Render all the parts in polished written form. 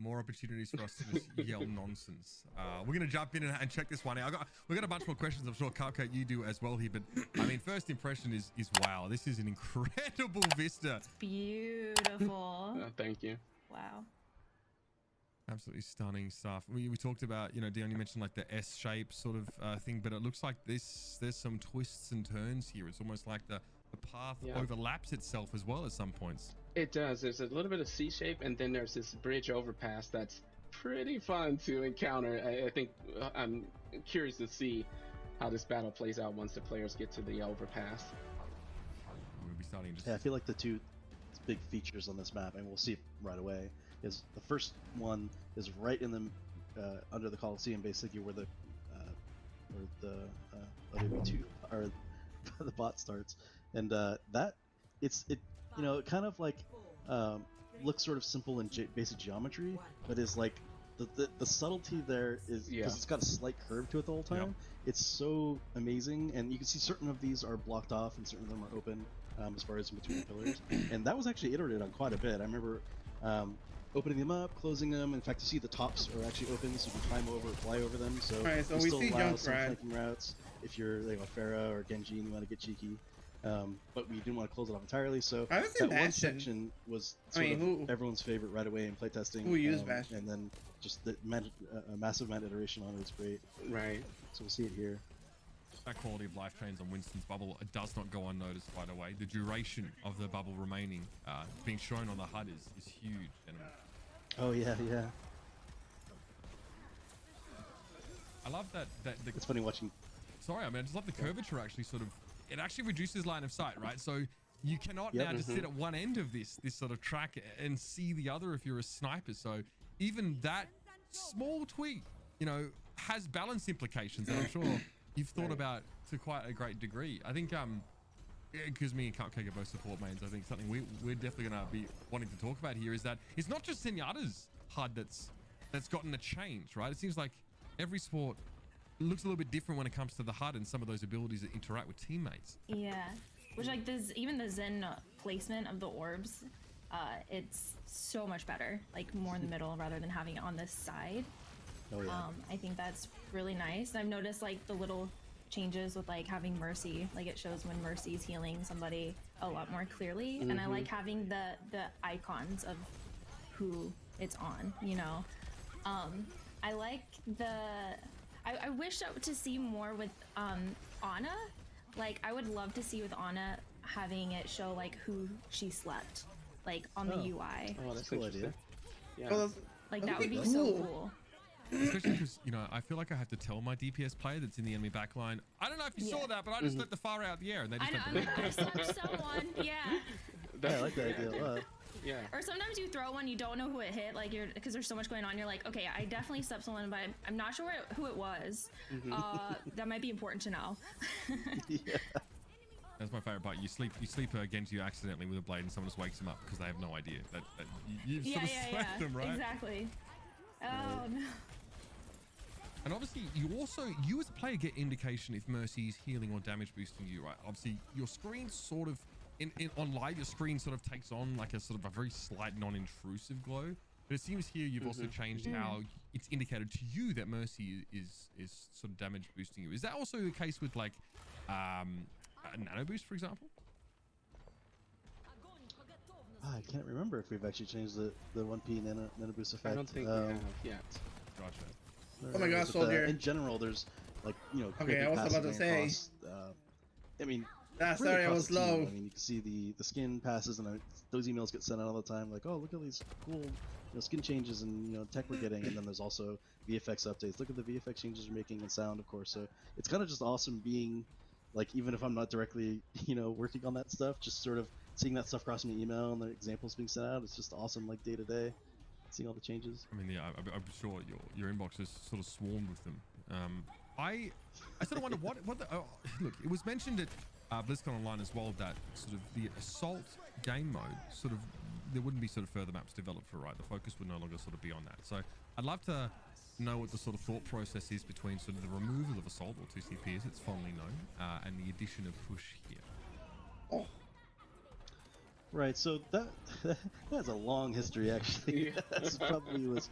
More opportunities for us to just yell nonsense. We're going to jump in and check this one out. We got a bunch more questions. I'm sure Cupcake, you do as well here. But I mean, first impression is wow. This is an incredible vista. Beautiful. Thank you. Wow. Absolutely stunning stuff. We talked about, you know, Dion, you mentioned like the S shape sort of thing, but it looks like there's some twists and turns here. It's almost like the path overlaps itself as well at some points. It does. There's a little bit of C shape, and then there's this bridge overpass that's pretty fun to encounter. I think I'm curious to see how this battle plays out once the players get to the overpass. We'll be starting to... Yeah, I feel like the two big features on this map, and we'll see it right away, is the first one is right in the under the Coliseum, basically where the other two or the bot starts, and that it you know, it kind of like looks sort of simple in basic geometry, but is like the subtlety there is because it's got a slight curve to it the whole time. Yep. It's so amazing, and you can see certain of these are blocked off and certain of them are open as far as in between the pillars. And that was actually iterated on quite a bit. I remember opening them up, closing them. In fact, you see the tops are actually open, so you can climb over or fly over them. So, so we we still see allow some Junkrat flanking routes if you're like a Pharah or Genji and you want to get cheeky. But we didn't want to close it off entirely, so that one section was sort of everyone's favorite right away in playtesting. Who used Bastion? And then just the a massive amount of iteration on it is great. Right. So we'll see it here. That quality of life chains on Winston's bubble, it does not go unnoticed, by the way. The duration of the bubble remaining being shown on the HUD is huge. Oh yeah. I love that. It's funny watching. Sorry, I mean, I just love the curvature actually sort of. It actually reduces line of sight, right? So you cannot now just sit at one end of this sort of track and see the other if you're a sniper. So even that small tweak, you know, has balance implications that I'm sure you've thought about to quite a great degree. I think because me and Cupcake are both support mains, I think something we're definitely going to be wanting to talk about here is that it's not just Zenyatta's HUD that's gotten a change, right? It seems like every sport looks a little bit different when it comes to the HUD and some of those abilities that interact with teammates. Yeah, which like this, even the Zen placement of the orbs, it's so much better, like more in the middle rather than having it on this side. Oh, yeah. I think that's really nice. I've noticed like the little changes with like having Mercy, like it shows when Mercy's healing somebody a lot more clearly, and I like having the icons of who it's on, you know. I like I wish to see more with Ana. Like I would love to see with Ana having it show like who she slept, like on the UI. Oh, that's a cool idea. Yeah. Well, like that would be so cool. Especially because, you know, I feel like I have to tell my DPS player that's in the enemy backline, I don't know if you saw that, but I just let the fire out the air and they just I slept someone, yeah. I like that idea a lot. Yeah. Or sometimes you throw one, you don't know who it hit, like because there's so much going on. You're like, okay, I definitely slept someone, but I'm not sure who it was. That might be important to know. Yeah. That's my favorite part. You sleep against you accidentally with a blade, and someone just wakes them up because they have no idea that you've sort of slept them, right? Exactly. Oh no. And obviously, you as a player get indication if Mercy is healing or damage boosting you, right? Obviously, your screen sort of on live, your screen sort of takes on like a sort of a very slight non-intrusive glow. But it seems here you've also changed how it's indicated to you that Mercy is sort of damage boosting you. Is that also the case with like a nano boost, for example? I can't remember if we've actually changed the 1P nano boost effect. I don't think we have yet. Gotcha. Oh my gosh, Soldier. In general, there's like, you know, okay, I was about to say. I mean, sorry, I was low. I mean, you can see the skin passes, and those emails get sent out all the time. Like, oh, look at these cool, you know, skin changes and, you know, tech we're getting. And then there's also VFX updates. Look at the VFX changes you're making and sound, of course. So it's kind of just awesome being, like, even if I'm not directly, you know, working on that stuff, just sort of seeing that stuff cross my email and the examples being sent out. It's just awesome, like day to day, seeing all the changes. I mean, yeah, I'm sure your inbox is sort of swarmed with them. I sort of wonder what the look. It was mentioned at BlizzCon Online as well that sort of the assault game mode sort of there wouldn't be sort of further maps developed for, right? The focus would no longer sort of be on that. So I'd love to know what the sort of thought process is between sort of the removal of assault, or 2CP as it's fondly known, and the addition of push here. Right, so that's a long history actually. Yeah. This probably was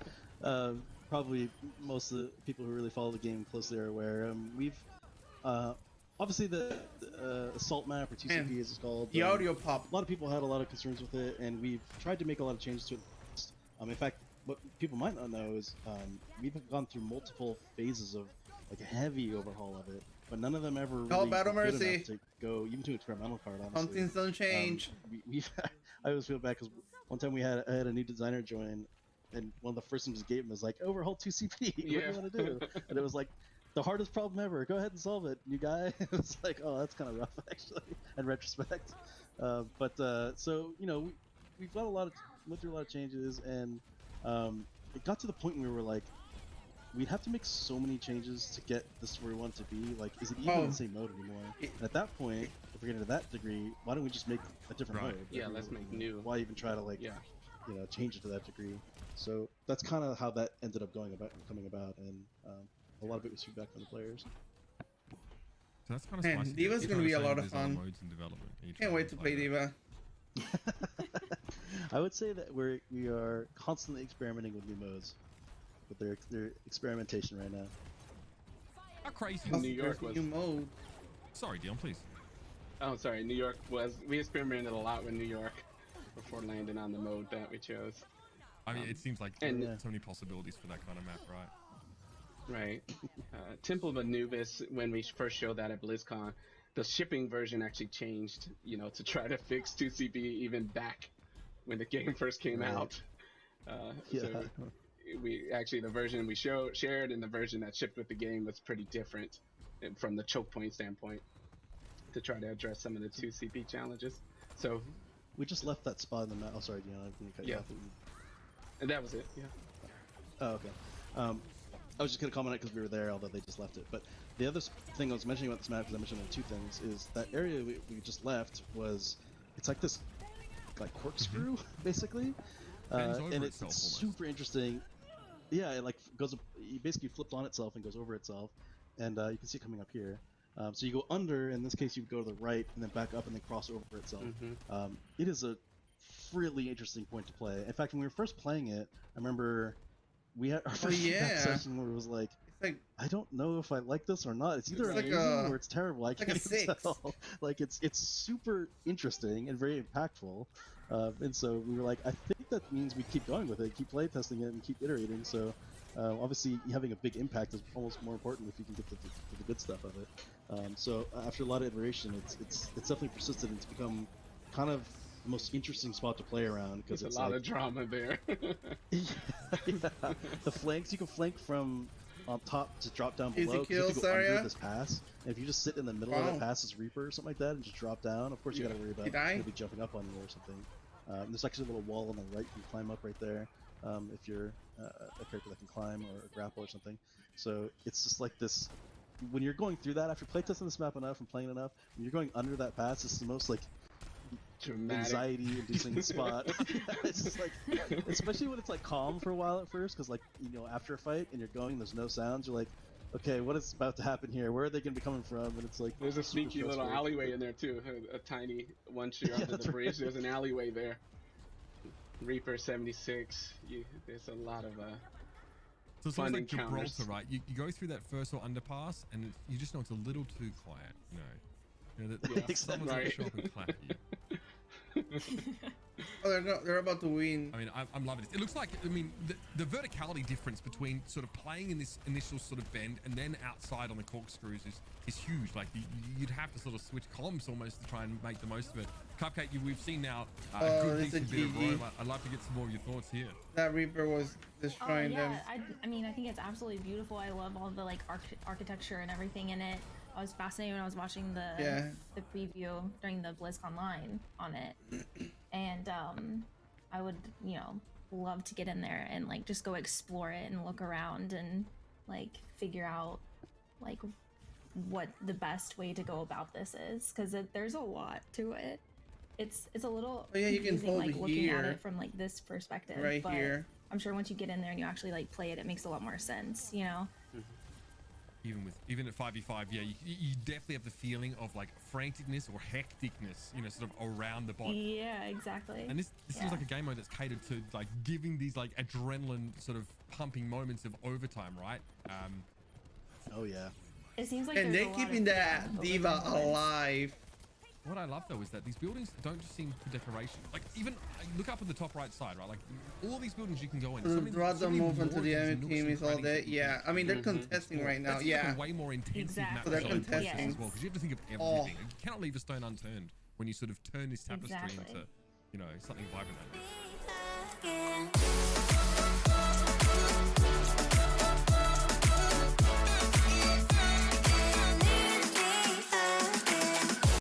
probably most of the people who really follow the game closely are aware. We've obviously the assault map or 2CP Man, as it's called. The audio pop. A lot of people had a lot of concerns with it, and we've tried to make a lot of changes to it. In fact, what people might not know is we've gone through multiple phases of like a heavy overhaul of it, but none of them ever really Battle were good Mercy. enough to go even to experimental card. Honestly, Something's done change. we've I always feel bad because one time I had a new designer join, and one of the first things we gave him was like overhaul 2CP. What do you want to do? And it was like the hardest problem ever. Go ahead and solve it, new guy. It was like, oh, that's kind of rough actually, in retrospect. So you know, we've got went through a lot of changes, and it got to the point where we were like, we'd have to make so many changes to get this where we want it to be. Like, is it even the same mode anymore? And at that point, if we're getting to that degree, why don't we just make a different mode? Yeah, let's make new. Why even try to like, you know, change it to that degree? So that's kind of how that ended up coming about, and a lot of it was feedback from the players. So that's kind of Man, spicy. Diva's You're gonna be a trying to lot say of there's other fun. modes in development. Are you Can't trying wait to play that? Diva. I would say that we are constantly experimenting with new modes, with their experimentation right now. How crazy New is York There's was. new mode. Sorry, Dion, please. Oh, sorry. New York was. We experimented a lot with New York before landing on the mode that we chose. I mean, it seems like and- so many possibilities for that kind of map, right? Right. Temple of Anubis, when we first showed that at BlizzCon, the shipping version actually changed, you know, to try to fix 2CP even back when the game first came out. So we actually, the version we shared and the version that shipped with the game was pretty different from the choke point standpoint to try to address some of the 2CP challenges. So we just left that spot in the map. Oh, sorry, Dion, I didn't cut you off. And that was it. Yeah. Oh, okay. I was just gonna comment on it because we were there, although they just left it. But the other thing I was mentioning about this map, because I mentioned two things, is that area we just left it's like this like corkscrew basically, and it's super interesting. Yeah, it like goes. You basically flipped on itself and goes over itself, and you can see it coming up here. So you go under. In this case, you go to the right and then back up and then cross over itself. It is a really interesting point to play. In fact, when we were first playing it, I remember we had our first session where it was like, I don't know if I like this or not. It's either amazing or it's terrible. I can't even tell. Like it's super interesting and very impactful. And so we were like, I think that means we keep going with it, keep playtesting it, and keep iterating. So obviously having a big impact is almost more important if you can get the good stuff of it. So after a lot of iteration, it's definitely persisted, and it's become kind of the most interesting spot to play around because There's it's a lot of drama there. yeah. The flanks, you can flank from on top to drop down below. Easy You have to go kills, under this pass, and if you just sit in the middle of that pass as Reaper or something like that and just drop down, of course you got to worry about maybe jumping up on you or something. There's actually a little wall on the right you can climb up right there if you're a character that can climb or grapple or something. So it's just like this. When you're going through that, after playtesting this map enough and playing enough, when you're going under that pass, it's the most like anxiety-inducing spot. It's just like, especially when it's like calm for a while at first, because like, you know, after a fight and you're going, there's no sounds. You're like, okay, what is about to happen here? Where are they going to be coming from? And it's like there's a sneaky little alleyway in there too. A tiny once you're under the bridge, there's an alleyway there. Reaper 76. There's a lot of so it's almost like Gibraltar, right? You go through that first or underpass, and you just know it's a little too quiet. You know that someone's going to show up and clap you. Oh, they're about to win. I mean, I'm loving it. It looks like, I mean, the verticality difference between sort of playing in this initial sort of bend and then outside on the corkscrews is huge. Like, you'd have to sort of switch comms almost to try and make the most of it. Cupcake, we've seen now a good decent bit of Rome. I'd love to get some more of your thoughts here. That Reaper was destroying them. I mean, I think it's absolutely beautiful. I love all the like architecture and everything in it. I was fascinated when I was watching the preview during the BlizzCon line on it, and I would, you know, love to get in there and like just go explore it and look around and like figure out like what the best way to go about this is, because there's a lot to it. It's a little you can hold like looking here, at it from like this perspective, right but here. I'm sure once you get in there and you actually like play it, it makes a lot more sense, you know. even at 5v5, yeah, you definitely have the feeling of like franticness or hecticness, you know, sort of around the bot. Yeah, exactly. And this seems like a game mode that's catered to like giving these like adrenaline sort of pumping moments of overtime, right? Oh yeah. It seems like And there's they're a lot keeping of that diva alive. What I love though is that these buildings don't just seem for decoration. Like even look up at the top right side, right? Like all these buildings you can go in. Rather move onto the enemy team is all day. Yeah, I mean they're contesting right now. That's Yeah, like a way more intensive map So they're design process contesting. as well, because you have to think of everything. You cannot leave a stone unturned when you sort of turn this tapestry into, you know, something vibrant like this.